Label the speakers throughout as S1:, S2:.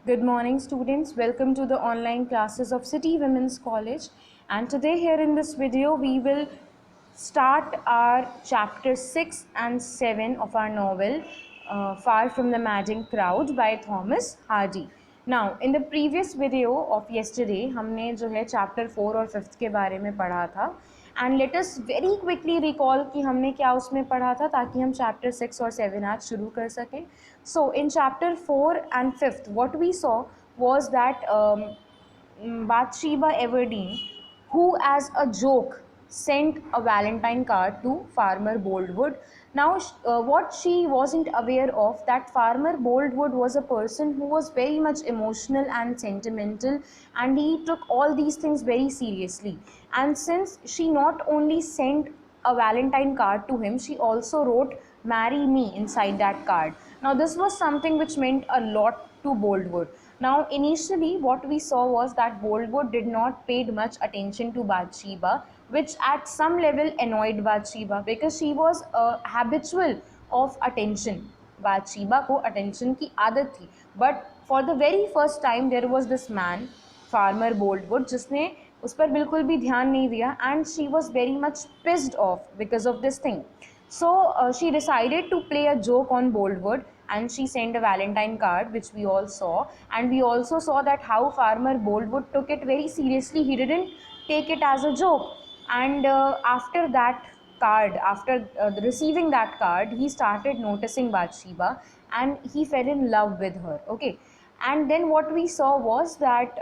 S1: Good morning, students. Welcome to the online classes of City Women's College. And today, here in this video, we will start our chapter 6 and 7 of our novel, Far from the Madding Crowd by Thomas Hardy. Now, in the previous video of yesterday, हमने जो है chapter 4 और 5 के बारे में पढ़ा था. And let us very quickly recall कि हमने क्या उसमें पढ़ा था ताकि हम chapter 6 और 7 आज शुरू कर सकें. So in chapter 4 and 5th, what we saw was that Bathsheba Everdeen, who as a joke sent a Valentine card to Farmer Boldwood. Now, what she wasn't aware of, that Farmer Boldwood was a person who was very much emotional and sentimental, and he took all these things very seriously. And since she not only sent a Valentine card to him, she also wrote "Marry me" inside that card. Now, this was something which meant a lot to Boldwood. Now, initially, what we saw was that Boldwood did not pay much attention to Bathsheba, which at some level annoyed Bathsheba because she was habitual of attention. Bathsheba को attention की आदत थी. But for the very first time, there was this man, Farmer Boldwood, जिसने उस पर बिल्कुल भी ध्यान नहीं दिया, and she was very much pissed off because of this thing. So she decided to play a joke on Boldwood, and she sent a Valentine card, which we all saw. And we also saw that how Farmer Boldwood took it very seriously. He didn't take it as a joke. And after that card, after receiving that card, he started noticing Bathsheba, and he fell in love with her. Okay. And then what we saw was that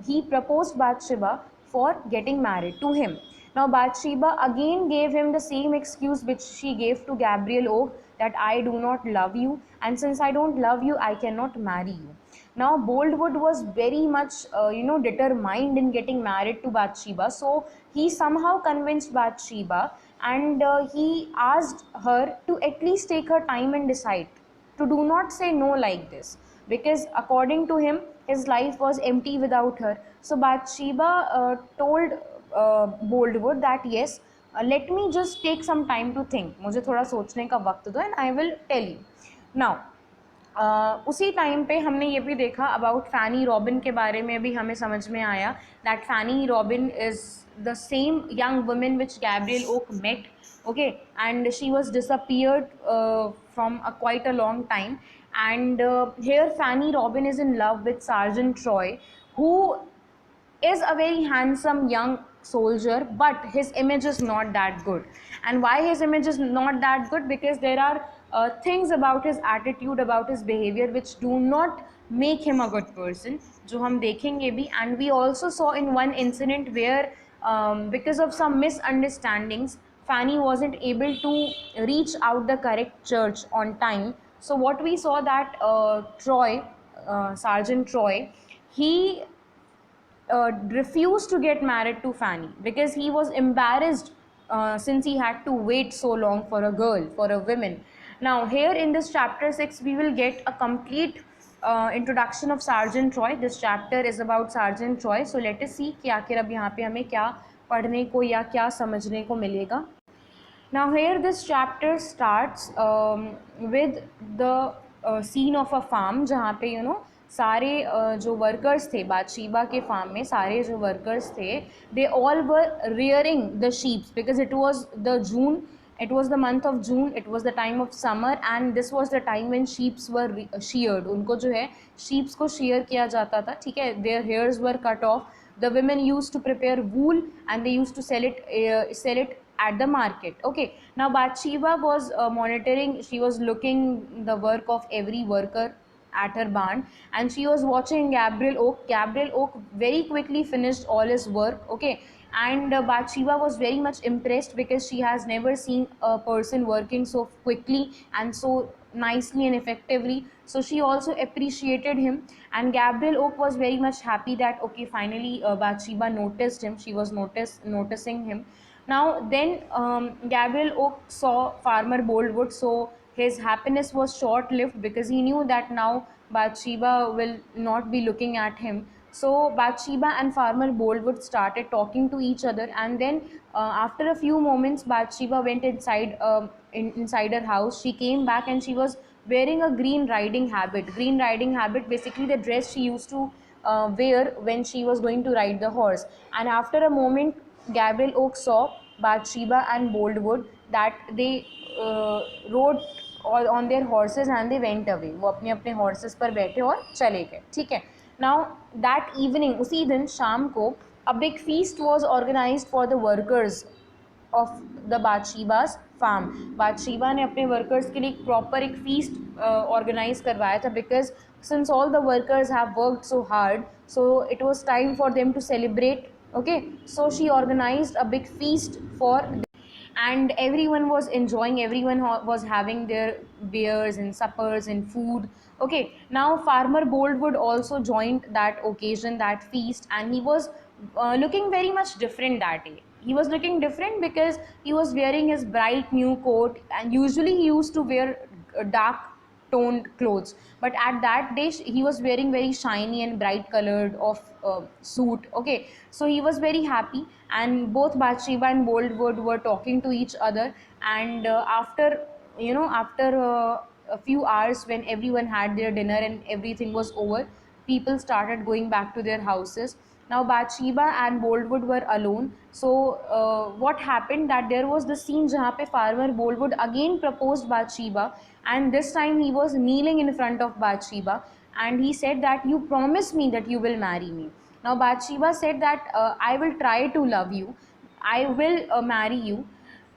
S1: he proposed Bathsheba for getting married to him. Now Bathsheba again gave him the same excuse which she gave to Gabriel Oak, that I do not love you, and since I don't love you, I cannot marry you. Now Boldwood was very much determined in getting married to Bathsheba, so he somehow convinced Bathsheba, and he asked her to at least take her time and decide, to do not say no like this, because according to him, his life was empty without her. So Bathsheba told Boldwood that yes, let me just take some time to think, मुझे थोड़ा सोचने का वक्त दो, and I will tell you. Now उसी time पे हमने ये भी देखा अबाउट फैनी रॉबिन के बारे में भी हमें समझ में आया that Fanny Robin is the same young woman which Gabriel Oak met, okay, and she was disappeared from quite a long time, and here Fanny Robin is in love with Sergeant Troy, who is a very handsome young soldier, but his image is not that good. And why his image is not that good? Because there are things about his attitude, about his behavior, which do not make him a good person, जो हम देखेंगे भी. And we also saw in one incident where because of some misunderstandings, Fanny wasn't able to reach out the correct church on time. So what we saw that Sergeant Troy, he refused to get married to Fanny because he was embarrassed since he had to wait so long for a girl, for a woman. Now here in this chapter 6 we will get a complete introduction of Sergeant Troy. This chapter is about Sergeant Troy. So let us see कि आखिर अब यहाँ पे हमें क्या पढ़ने को या क्या समझने को मिलेगा. Now here this chapter starts with the scene of a farm, जहाँ पे सारे जो वर्कर्स थे बादशीबा के फार्म में, सारे जो वर्कर्स थे, they all were rearing the sheeps because it was the June, it was the month of June, it was the time of summer, and this was the time when sheeps were sheared. उनको जो है sheeps को shear किया जाता था, ठीक है, their hairs were cut off. The women used to prepare wool and they used to sell it at the market. Okay, now Bathsheba was monitoring, she was looking the work of every worker at her barn, and she was watching Gabriel Oak. Gabriel Oak very quickly finished all his work, okay, and Bathsheba was very much impressed because she has never seen a person working so quickly and so nicely and effectively. So she also appreciated him, and Gabriel Oak was very much happy that okay, finally Bathsheba noticed him, she was noticing him. Now then Gabriel Oak saw Farmer Boldwood, so his happiness was short lived because he knew that now Bathsheba will not be looking at him. So Bathsheba and Farmer Boldwood started talking to each other, and then after a few moments Bathsheba went inside inside her house. She came back and she was wearing a green riding habit. Green riding habit, basically the dress she used to wear when she was going to ride the horse. And after a moment, Gabriel Oak saw Bathsheba and Boldwood that they rode all on their horses and they went away. वो अपने अपने horses पर बैठे और चले गए, ठीक है. Now that evening, उसी दिन शाम को, a big feast was organized for the workers of the Bathsheba's farm. Bathsheba ने अपने workers के लिए एक proper एक feast organize करवाया था, because since all the workers have worked so hard, so it was time for them to celebrate. Okay, so she organized a big feast for, and everyone was enjoying, everyone was having their beers and suppers and food. Okay, now Farmer Boldwood also joined that occasion, that feast, and he was looking very much different that day. He was looking different because he was wearing his bright new coat, and usually he used to wear dark toned clothes, but at that day he was wearing very shiny and bright colored of suit. Okay, so he was very happy, and both Bathsheba and Boldwood were talking to each other. And after, after a few hours, when everyone had their dinner and everything was over, people started going back to their houses. Now Bathsheba and Boldwood were alone. So what happened, that there was the scene जहाँ पे farmer Boldwood again proposed Bathsheba, and this time he was kneeling in front of Bathsheba, and he said that you promise me that you will marry me. Now Bathsheba said that I will try to love you, I will marry you,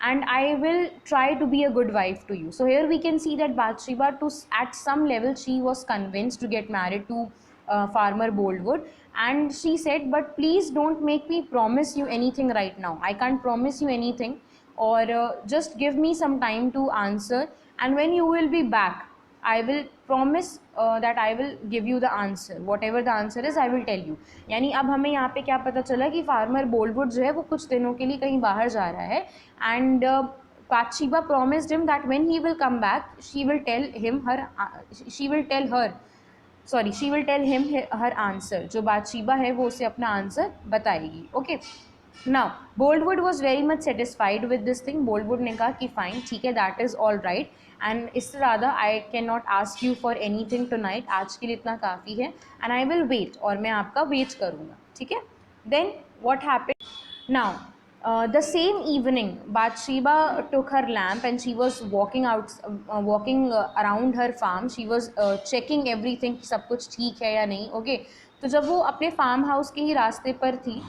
S1: and I will try to be a good wife to you. So here we can see that Bathsheba, to at some level, she was convinced to get married to Farmer Boldwood, and she said, "But please don't make me promise you anything right now. I can't promise you anything, or just give me some time to answer. And when you will be back, I will promise that I will give you the answer. Whatever the answer is, I will tell you." यानी अब हमें यहाँ पे क्या पता चला कि farmer बोल्डवुड जो है वो कुछ दिनों के लिए कहीं बाहर जा रहा है, and Bathsheba promised him that when he will come back, she will tell him her answer. जो Bathsheba है वो उसे अपना आंसर बताएगी. Okay, now Boldwood was very much satisfied with this thing. Boldwood ने कहा कि फाइन, ठीक है, that is all right, and इससे ज़्यादा I can not ask you for anything tonight. आज के लिए इतना काफ़ी है, एंड आई विल वेट, और मैं आपका वेट करूँगा, ठीक है. Then what happened now, the same evening, Bathsheba took her lamp and she was walking around her farm. She was checking everything कि सब कुछ ठीक है या नहीं. Okay, तो जब वो अपने फार्म हाउस के ही रास्ते पर थी,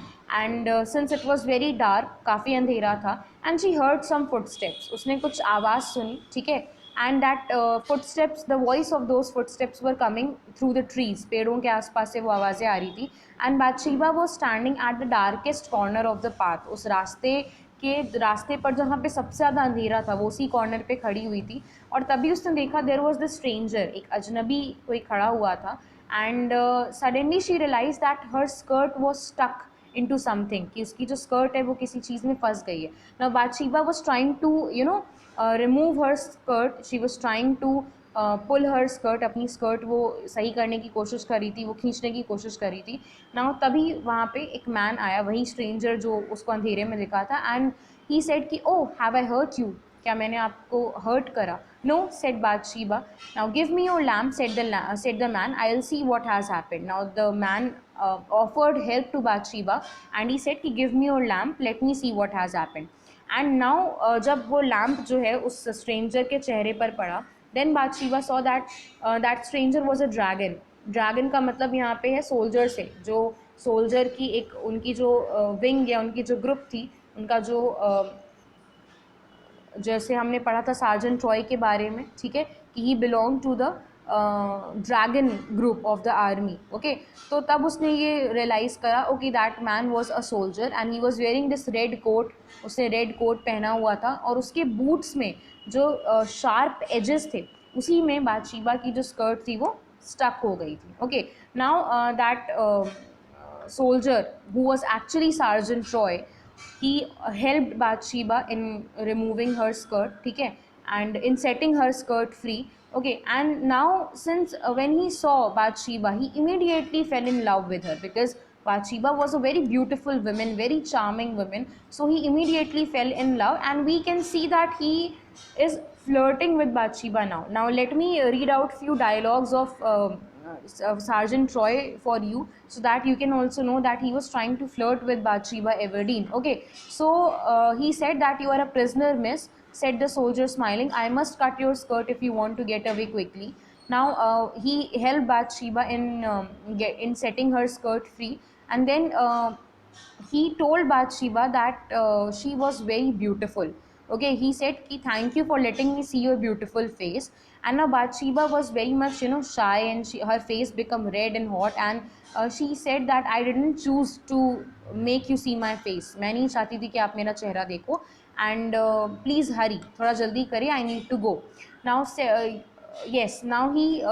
S1: and since it was very dark, काफ़ी अंधेरा था, and she heard some footsteps. उसने कुछ आवाज़ सुनी, ठीक है, and that footsteps, the voice of those footsteps were coming through the trees. पेड़ों के आसपास से वो आवाज़ें आ रही थी. And Bathsheba was standing at the darkest corner of the path. उस रास्ते पर जहाँ पे सबसे ज़्यादा अंधेरा था, वो उसी कॉर्नर पे खड़ी हुई थी. और तभी उसने देखा, there was the stranger, एक अजनबी कोई खड़ा हुआ था. And suddenly she realized that her skirt was stuck into something, कि उसकी जो स्कर्ट है वो किसी चीज़ में फंस गई है. Now Bathsheba was trying to remove her skirt. She was trying to pull her skirt, अपनी स्कर्ट वो सही करने की कोशिश कर रही थी, वो खींचने की कोशिश कर रही थी. नाउ तभी वहाँ पे एक मैन आया, वही स्ट्रेंजर जो उसको अंधेरे में दिखा था, एंड ही सेड कि oh have I hurt you, क्या मैंने आपको हर्ट करा? No, said Bathsheba. Now give me your lamp, said the man, I will see what has happened. Now the man offered help to Bathsheba, and he said कि give me your lamp, let me see what has happened. And now जब वो lamp जो है उस stranger के चेहरे पर पड़ा, then Bathsheba saw that stranger was a dragon. Dragon का मतलब यहाँ पे है सोल्जर से, जो सोल्जर की एक उनकी जो विंग या उनकी जो ग्रुप थी, उनका जो जैसे हमने पढ़ा था सार्जेंट ट्रॉय के बारे में, ठीक है, कि he belong to the dragon group of the army. Okay, तो तब उसने ये रियलाइज़ करा, okay that man was a soldier and he was wearing this red coat. उसने रेड कोट पहना हुआ था, और उसके बूट्स में जो शार्प एजेस थे, उसी में Bathsheba की जो स्कर्ट थी वो स्टक हो गई थी. Okay, now that soldier who was actually Sergeant Troy, he helped Bathsheba in removing her skirt, ठीक है, and in setting her skirt free. Okay, and now since when he saw Bathsheba, he immediately fell in love with her, because Bathsheba was a very beautiful woman, very charming woman. So he immediately fell in love, and we can see that he is flirting with Bathsheba now. Now let me read out few dialogues of Sergeant Troy for you, so that you can also know that he was trying to flirt with Bathsheba Everdeen. Okay, so he said that you are a prisoner, miss, said the soldier smiling. I must cut your skirt if you want to get away quickly. Now he helped Bathsheba in setting her skirt free, and then he told Bathsheba that she was very beautiful. Okay, he said ki thank you for letting me see your beautiful face. And now Bathsheba was very much shy, and her face become red and hot, and she said that I didn't choose to make you see my face. मैं नहीं चाहती थी कि आप मेरा चेहरा देखो, and please hurry, थोड़ा जल्दी करिए, I need to go. Now yes, now he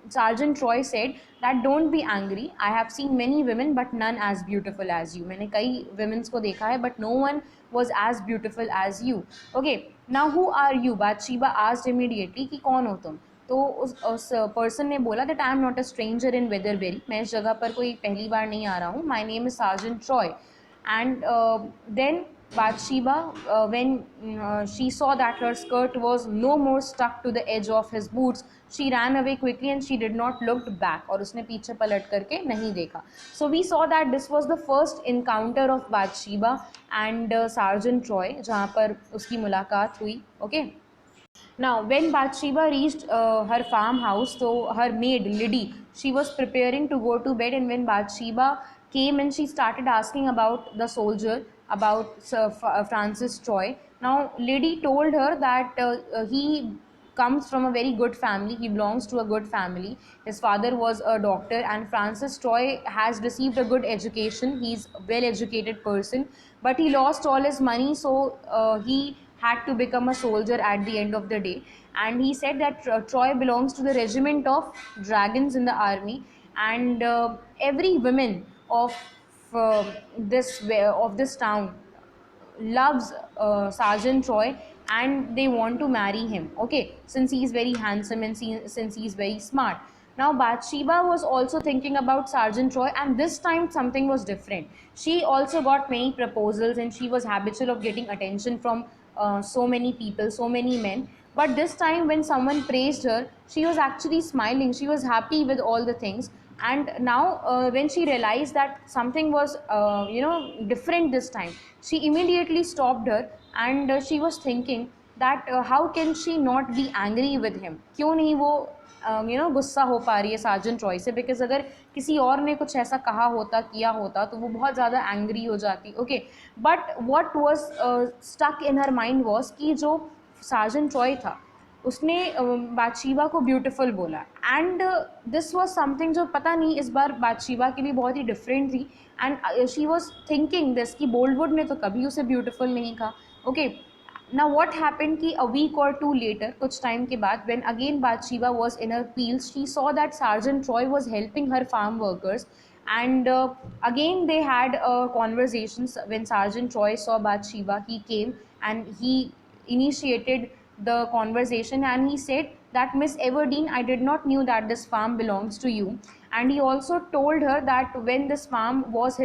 S1: Sergeant Troy said that don't be angry. I have seen many women but none as beautiful as you. मैंने कई women's को देखा है but no one was as beautiful as you. Okay, now who are you? Bathsheba asked immediately कि कौन हो तुम? तो उस पर्सन ने बोला that I am not a stranger in Weatherbury. मैं इस जगह पर कोई पहली बार नहीं आ रहा हूँ. My name is Sergeant Troy. And then Bathsheba, when she saw that her skirt was no more stuck to the edge of his boots, she ran away quickly and she did not look back. और उसने पीछे पलट करके नहीं देखा. So we saw that this was the first encounter of Bathsheba and Sergeant Troy, जहाँ पर उसकी मुलाकात हुई. Okay. Now, when Bathsheba reached her farmhouse, so her maid Liddy, she was preparing to go to bed, and when Bathsheba came and she started asking about the soldier, about Sir Francis Troy. Now, Liddy told her that he comes from a very good family. He belongs to a good family. His father was a doctor, and Francis Troy has received a good education. He's a well-educated person, but he lost all his money, so he had to become a soldier at the end of the day. And he said that Troy belongs to the regiment of dragons in the army, and every woman uh, of this town loves Sergeant Troy, and they want to marry him. Okay, since he is very handsome and since he is very smart. Now Bathsheba was also thinking about Sergeant Troy, and this time something was different. She also got many proposals, and she was habitual of getting attention from so many people, so many men. But this time, when someone praised her, she was actually smiling. She was happy with all the things. And now, when she realized that something was, different this time, she immediately stopped her, and she was thinking that how can she not be angry with him? क्यों नहीं वो गुस्सा हो पा रही है sergeant Roy से? Because अगर किसी और ने कुछ ऐसा कहा होता, किया होता, तो वो बहुत ज़्यादा एंग्री हो जाती. Okay, but what was stuck in her mind was कि जो सार्जेंट रॉय था उसने बादशीबा को ब्यूटीफुल बोला. एंड दिस वॉज समथिंग जो पता नहीं इस बार बादशीबा के लिए बहुत ही डिफरेंट थी. And she was thinking this कि बोल्डवुड ने तो कभी उसे ब्यूटीफुल नहीं कहा. Okay, now what happened ki a week or two later, kuch time ke baad, when again Bathsheba was in her fields, she saw that Sergeant Troy was helping her farm workers, and again they had conversations. When Sergeant Troy saw Bathsheba, he came and he initiated the conversation, and he said that Miss Everdeen, I did not knew that this farm belongs to you. And he also told her that when this farm was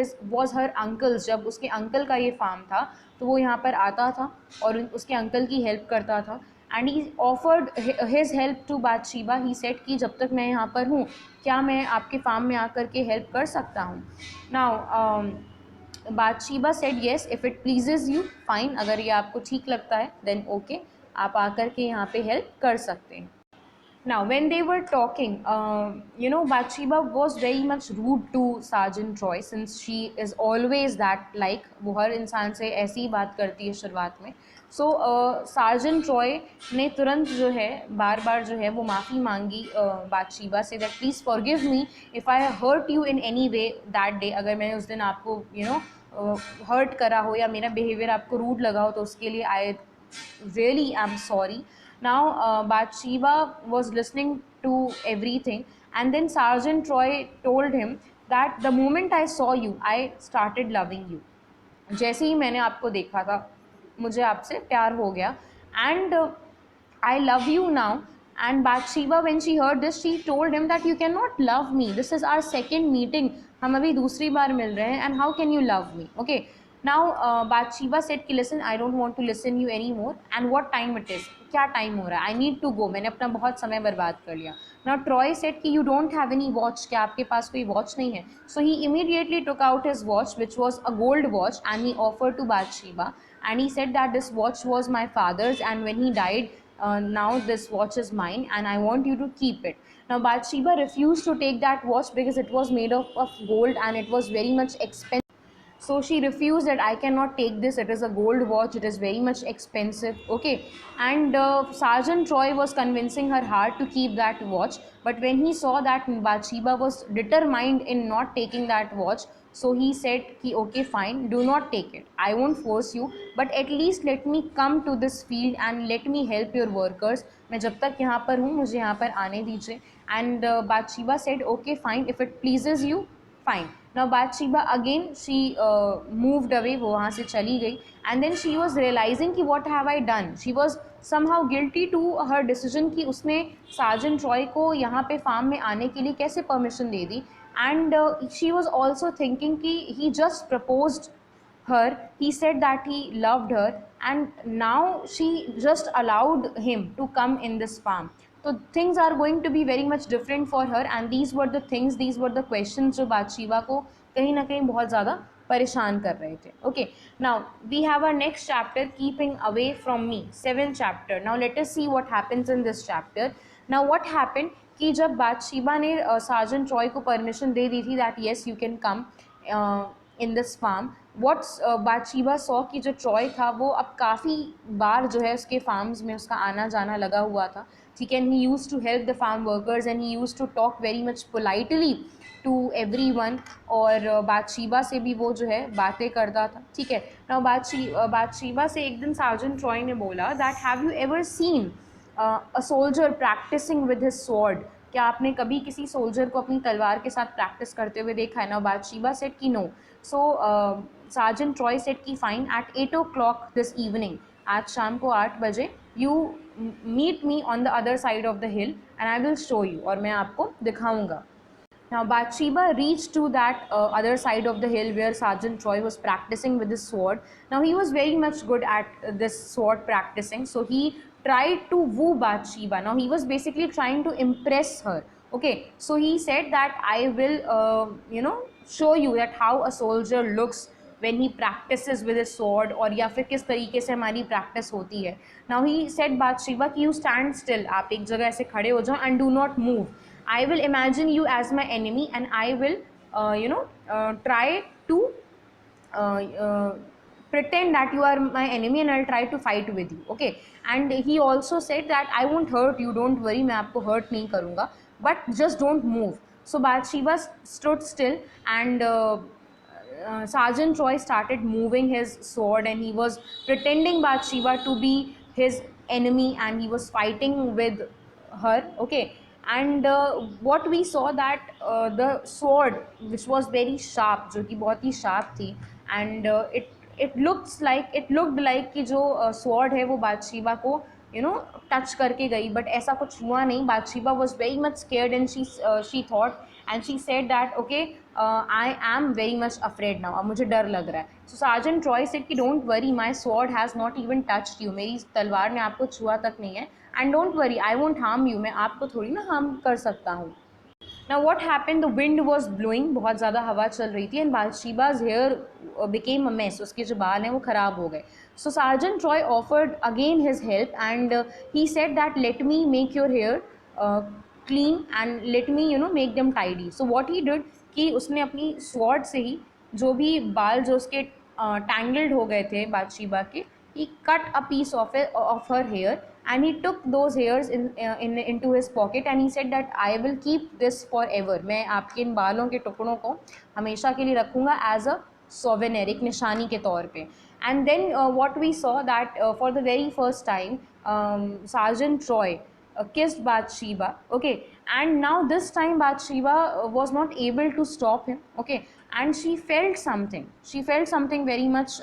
S1: her uncle's, जब उसके uncle का ये farm था तो वो यहाँ पर आता था और उसके अंकल की हेल्प करता था. And he offered his help to Bathsheba. He said कि जब तक मैं यहाँ पर हूँ, क्या मैं आपके फार्म में आकर के हेल्प कर सकता हूँ? Now Bathsheba said yes, if it pleases you, fine, अगर ये आपको ठीक लगता है देन ओके, आप आकर के यहाँ पे हेल्प कर सकते हैं. Now, when they were talking, Bathsheba was very much rude to Sergeant Troy, since she is always that like, वो हर इंसान से ऐसी ही बात करती है शुरुआत में. So Sergeant Troy ने तुरंत जो है बार बार जो है वो माफ़ी मांगी बादशीबा से, that please forgive me if I hurt you in any way that day. अगर मैंने उस दिन आपको हर्ट करा हो या मेरा बिहेवियर आपको रूड लगा हो तो उसके लिए I really am sorry. Now Bathsheba was listening to everything, and then Sergeant Troy told him that the moment I saw you, I started loving you. जैसे ही मैंने आपको देखा था मुझे आपसे प्यार हो गया, and I love you now. And Bathsheba, when she heard this, she told him that you cannot love me. This is our second meeting. हम अभी दूसरी बार मिल रहे हैं, and how can you love me? Okay. Now Bathsheba said कि listen, I don't want to listen you anymore, and what time it is, क्या time हो रहा है, I need to go, मैंने अपना बहुत समय बर्बाद कर लिया. Now Troy said कि you don't have any watch, क्या आपके पास कोई watch नहीं है. So he immediately took out his watch, which was a gold watch, and he offered to Bathsheba, and he said that this watch was my father's, and when he died, now this watch is mine and I want you to keep it. Now Bathsheba refused to take that watch because it was made of gold and it was very much expensive. So she refused that I cannot take this, it is a gold watch, it is very much expensive. Okay, and Sergeant Troy was convincing her heart to keep that watch, but when he saw that Bathsheba was determined in not taking that watch, so he said ki, okay fine, do not take it, I won't force you, but at least let me come to this field and let me help your workers. मैं जब तक यहाँ पर हूँ मुझे यहाँ पर आने दीजिए. And Bathsheba said okay fine, if it pleases you, fine. Now Bathsheba again she moved away, वो वहाँ से चली गई. And then she was realizing कि what have I done. She was somehow guilty to her decision कि उसने Sergeant Troy को यहाँ पे फार्म में आने के लिए कैसे परमिशन दे दी. And she was also thinking कि he just proposed her, he said that he loved her, and now she just allowed him to come in this farm. So things are going to be very much different for her, and these were the things, these were the questions जो बादशीबा को कहीं ना कहीं बहुत ज़्यादा परेशान कर रहे थे. Okay, now we have our next chapter, keeping away from me, 7th chapter. Now let us see what happens in this chapter. Now what happened कि जब बादशीबा ने सार्जेंट ट्रॉय को परमिशन दे दी थी that yes you can come in this farm, what's Bathsheba saw कि जो Troy था वो अब काफ़ी बार जो है उसके फार्म्स में उसका आना जाना लगा हुआ था. ठीक है, he use to help the farm workers and he use to talk very much politely to everyone, और बादशीबा से भी वो जो है बातें करता था. ठीक है, ना बादशीबा से एक दिन सार्जेंट ट्रॉय ने बोला that have you ever seen a soldier practising with his sword, क्या आपने कभी किसी सोल्जर को अपनी तलवार के साथ प्रैक्टिस करते हुए देखा है. ना बादशीबा सेड कि no. So sergeant Troy said कि fine, at 8 o'clock this evening, आज शाम को 8 बजे, you meet me on the other side of the hill and I will show you, और मैं आपको दिखाऊंगा. Now Bathsheba reached to that other side of the hill where Sergeant Troy was practicing with his sword. Now he was very much good at this sword practicing, so he tried to woo Bathsheba. Now he was basically trying to impress her. Okay, so he said that I will, show you that how a soldier looks when he practices with his sword, और या फिर किस तरीके से हमारी practice होती है. Now he said Bathsheba कि you stand still, आप एक जगह ऐसे खड़े हो जाओ and do not move. I will imagine you as my enemy and I will, try to uh, uh, pretend that you are my enemy and I'll try to fight with you. Okay, and he also said that I won't hurt you, don't worry, मैं आपको hurt नहीं करूँगा, but just don't move. So Bathsheba stood still, and Sergeant Troy started moving his sword and he was pretending Bathsheba to be his enemy and he was fighting with her. Okay, and what we saw that the sword, which was very sharp, जो कि बहुत ही sharp थी, and it looked like कि जो sword है वो बादशीबा को touch करके गई, बट ऐसा कुछ हुआ नहीं. बादशीबा was very much scared and she thought and she said that okay, I am very much afraid now, अब मुझे डर लग रहा है. So Sergeant Troy said कि don't worry, my sword has not even touched you, मेरी तलवार ने आपको छुआ तक नहीं है, and don't worry, I won't harm you, मैं आपको थोड़ी ना हार्म कर सकता हूँ. Now what happened, the wind was blowing, बहुत ज़्यादा हवा चल रही थी, and Bathsheba's hair became a mess, उसके जो बाल हैं वो ख़राब हो गए. So Sergeant Troy offered again his help, and he said that let me make your hair clean and let me make them tidy. So what he did कि उसने अपनी sword से ही जो भी बाल जो उसके tangled हो गए थे बादशीबा के, he cut a piece of her hair and he took those hairs into his pocket and he said that I will keep this forever, मैं आपके इन बालों के टुकड़ों को हमेशा के लिए रखूँगा as a souvenir, एक निशानी के तौर पे. And then what we saw that for the very first time Sergeant Troy kissed Bathsheba. Okay, and now this time Bathsheba was not able to stop him. Okay, and she felt something very much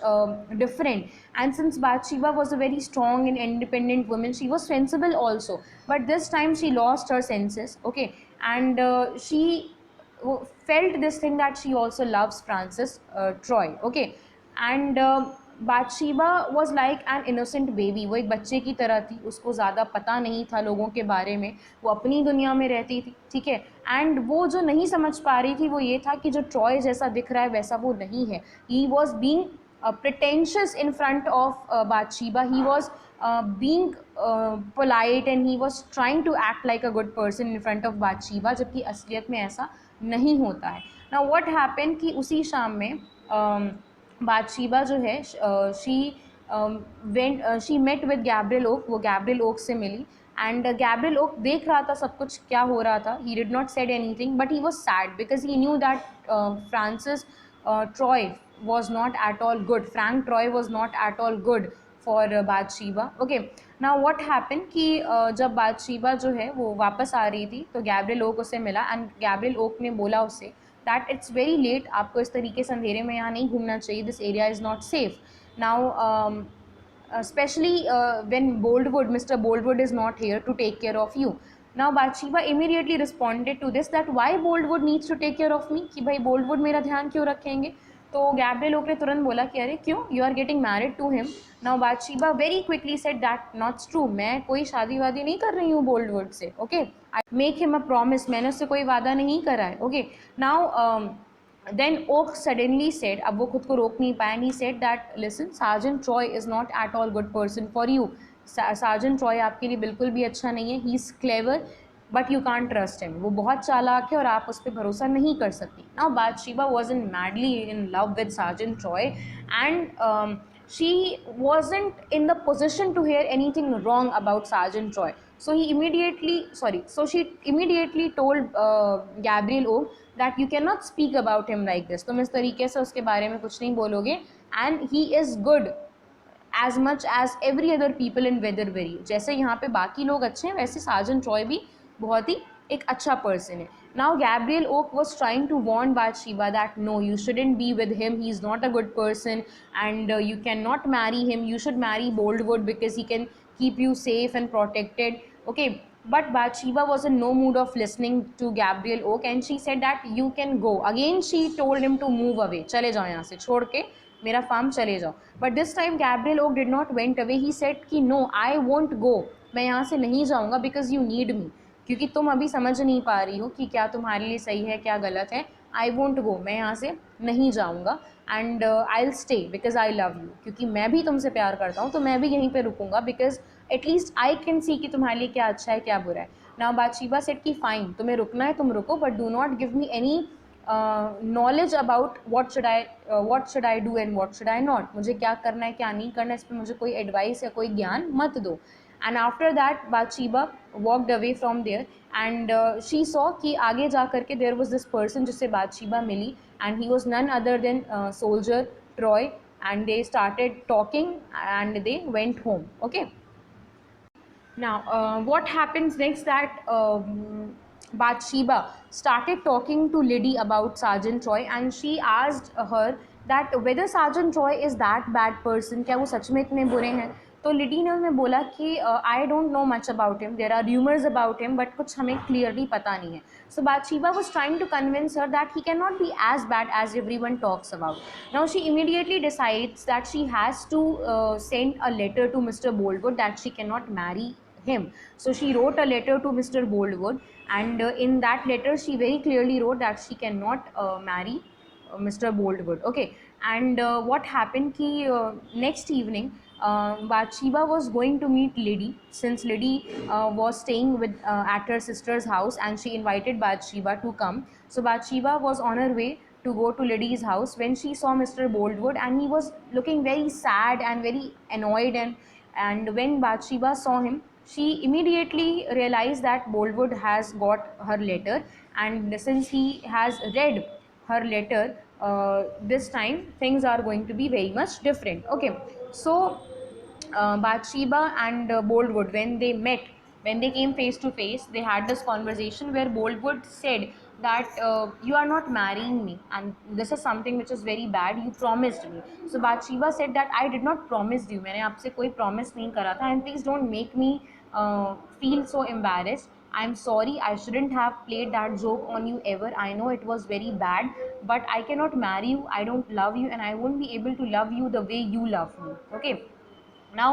S1: different. And since Bathsheba was a very strong and independent woman, she was sensible also, but this time she lost her senses. Okay, and she felt this thing that she also loves Francis Troy. Okay, and बादशीबा was like an innocent baby, वो एक बच्चे की तरह थी, उसको ज़्यादा पता नहीं था लोगों के बारे में, वो अपनी दुनिया में रहती थी, ठीक है। एंड वो जो नहीं समझ पा रही थी वो ये था कि जो ट्रॉय जैसा दिख रहा है वैसा वो नहीं है। He was being pretentious in front of Bathsheba. He was being polite and he was trying to act like a good person in front of Bathsheba, जबकि असलियत में ऐसा नहीं होता है। Now what happened कि उसी शाम में बादशीबा जो है she met with Gabriel Oak, वो गैब्रियल ओक से मिली। एंड गैब्रियल ओक देख रहा था सब कुछ क्या हो रहा था, he did not said anything but he was sad because he knew that Francis Troy was not at all good, Frank Troy was not at all good for Bathsheba. Okay, now what happened कि जब बादशीबा जो है वो वापस आ रही थी तो Gabriel okay उसे मिला एंड गैब्रियल ओक ने बोला उसे दैट इट्स वेरी लेट, आपको इस तरीके से अंधेरे में यहाँ नहीं घूमना चाहिए, this area is not safe now, especially when Boldwood, Mr. Boldwood is not here to take care of you. Now Bathsheba immediately responded to this that why Boldwood needs to take care of me, कि भाई Boldwood मेरा ध्यान क्यों रखेंगे। तो Gabriel okay ने तुरंत बोला कि अरे क्यों, you are getting married to him. Now Bathsheba very quickly said that nots true, मैं कोई शादी वादी नहीं कर रही हूँ बोल्डवुड से, okay, I make him a promise, मैंने उससे कोई वादा नहीं करा है, okay. Now then Oak suddenly said, अब वो खुद को रोक नहीं पाया, he said that listen Sergeant Troy is not at all good person for you, Sergeant Troy आपके लिए बिल्कुल भी अच्छा नहीं है, he is clever but you can't trust him, वो बहुत चालाक है और आप उस पर भरोसा नहीं कर सकती। Now बादशीबा was in madly in love with sergeant Troy and she wasn't in the position to hear anything wrong about Sergeant Troy. So she immediately told Gabriel Oak that you cannot speak about him like this. तुम इस तरीके से उसके बारे में कुछ नहीं बोलोगे, and he is good as much as every other people in Weatherbury. जैसे यहाँ पे बाकी लोग अच्छे हैं वैसे सार्जेंट ट्रॉय भी बहुत ही एक अच्छा पर्सन है। Now Gabriel Oak was trying to warn Bathsheba that no, you shouldn't be with him, he is not a good person and you cannot marry him, you should marry Boldwood because he can keep you safe and protected, okay. But Bathsheba was in no mood of listening to Gabriel Oak and she said that you can go. Again she told him to move away, चले जाओ यहाँ से, छोड़ के मेरा farm चले जाओ। But this time Gabriel Oak did not went away, he said कि नो आई वोंट गो, मैं यहाँ से नहीं जाऊँगा बिकॉज यू नीड मी, क्योंकि तुम अभी समझ नहीं पा रही हो कि क्या तुम्हारे लिए सही है क्या गलत है। आई वोंट गो, मैं यहाँ से नहीं जाऊँगा and I will stay because I love you, क्योंकि मैं भी तुमसे प्यार करता हूँ तो मैं भी यहीं पर रुकूँगा because at least I can see कि तुम्हारे लिए क्या अच्छा है क्या बुरा है। नाउ बादशीबा सेड कि फाइन, तुम्हें रुकना है तुम रुको but do not give me any knowledge about what should I do and what should I not, मुझे क्या करना है क्या नहीं करना है इस पर मुझे कोई एडवाइस या कोई ज्ञान मत दो। And after that Bathsheba walked away from there and she saw कि आगे जा करके देयर वॉज दिस पर्सन जिससे बादशीबा मिली and he was none other than soldier Troy and they started talking and they went home, okay. Now, what happens next that Bathsheba started talking to Liddy about Sergeant Troy and she asked her that whether Sergeant Troy is that bad person, क्या वो सच में इतने बुरे हैं। तो लिडी ने उन्हें बोला कि I don't know much about him, there are rumours about him but कुछ हमें क्लियरली पता नहीं है। सो Bathsheba was trying to convince her that he cannot be as bad as everyone talks about. Now she immediately decides that she has to send a letter to Mr. Boldwood that she cannot marry him. So she wrote a letter to Mr. Boldwood and in that letter she very clearly wrote that she cannot marry Mr. Boldwood, okay. And what happened ki next evening Bathsheba was going to meet Liddy since Liddy was staying with at her sister's house and she invited Bathsheba to come. So Bathsheba was on her way to go to Liddy's house when she saw Mr. Boldwood and he was looking very sad and very annoyed and when Bathsheba saw him she immediately realized that Boldwood has got her letter and since he has read her letter this time things are going to be very much different, okay. So Bathsheba and Boldwood when they came face to face they had this conversation where Boldwood said that you are not marrying me and this is something which is very bad, you promised me. So Bathsheba said that I did not promise you, मैंने आपसे कोई promise नहीं करा था and please don't make me feel so embarrassed. I'm sorry, I shouldn't have played that joke on you ever. I know it was very bad, but I cannot marry you. I don't love you, and I won't be able to love you the way you love me. Okay. Now,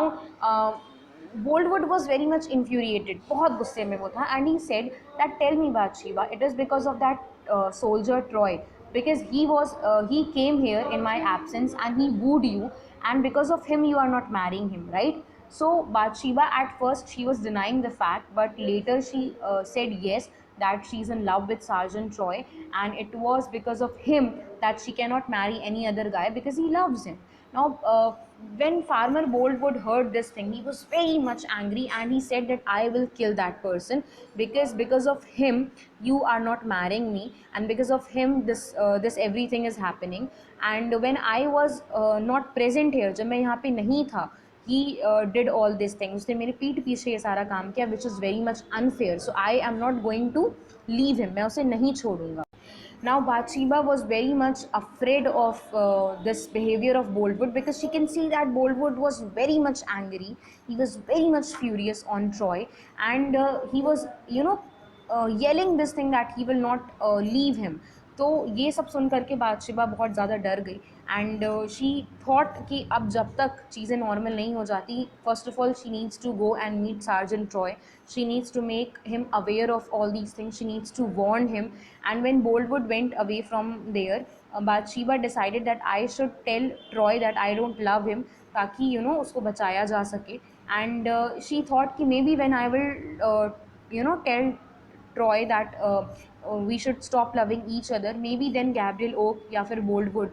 S1: Boldwood was very much infuriated. बहुत गुस्से में वो था, and he said that tell me Bathsheba, it is because of that soldier Troy, because he came here in my absence and he wooed you, and because of him you are not marrying him, right? So Bathsheba at first she was denying the fact, but later she said yes, that she's in love with Sergeant Troy, and it was because of him that she cannot marry any other guy because he loves him. Now, when Farmer Boldwood heard this thing, he was very much angry and he said that I will kill that person, because of him you are not marrying me, and because of him this everything is happening. And when I was not present here, जब मैं यहाँ पे नहीं था, he did all these things. उसने मेरे पीठ पीछे ये सारा काम किया, which is very much unfair. So I am not going to leave him. मैं उसे नहीं छोड़ूंगा. Now Bathsheba was very much afraid of this behavior of Boldwood, because she can see that Boldwood was very much angry. He was very much furious on Troy, and he was, yelling this thing that he will not leave him. तो ये सब सुन करके बादशिबा बहुत ज़्यादा डर गई, and she thought कि अब जब तक चीज़ें नॉर्मल नहीं हो जाती, first of all she needs to go and meet Sergeant Troy. She needs to make him aware of all these things. She needs to warn him. And when Boldwood went away from there, Bathsheba decided that I should tell Troy that I don't love him, ताकि उसको बचाया जा सके. And she thought कि maybe when I will tell Troy that we should stop loving each other, maybe then Gabriel Oak या फिर Boldwood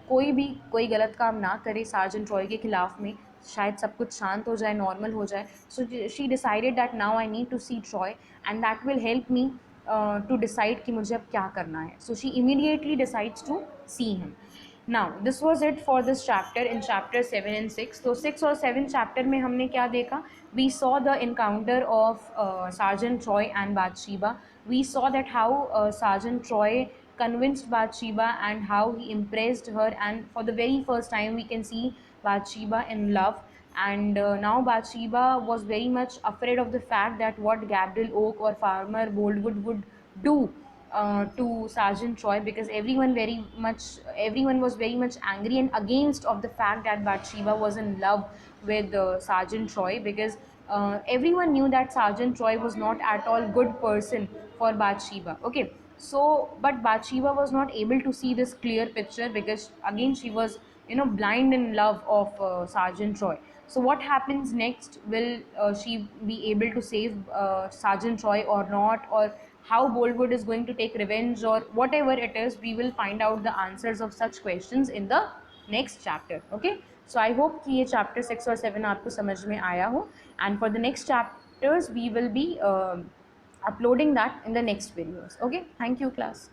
S1: कोई भी कोई गलत काम ना करे सार्जेंट रॉय के खिलाफ में, शायद सब कुछ शांत हो जाए, नॉर्मल हो जाए. So she decided that now I need to see Troy, and that will help me to decide कि मुझे अब क्या करना है. So she immediately decides to see him. Now this was it for this chapter in chapter 7 and 6. तो 6 और 7 chapter में हमने क्या देखा? We saw the encounter of sergeant Troy and Bathsheba. We saw that how Sergeant Troy convinced Bathsheba and how he impressed her, and for the very first time we can see Bathsheba in love. And now Bathsheba was very much afraid of the fact that what Gabriel Oak or Farmer Boldwood would do to Sergeant Troy, because everyone was very much angry and against of the fact that Bathsheba was in love with Sergeant Troy, because everyone knew that Sergeant Troy was not at all good person for Bathsheba. Okay, so but Bathsheba was not able to see this clear picture, because again she was blind in love of Sergeant Troy. So what happens next? Will she be able to save Sergeant Troy or not, or how Boldwood is going to take revenge, or whatever it is, we will find out the answers of such questions in the next chapter. Okay, so I hope कि ये chapter 6 और 7 आपको समझ में आया हो, and for the next chapters we will be uploading that in the next videos. Okay, thank you class.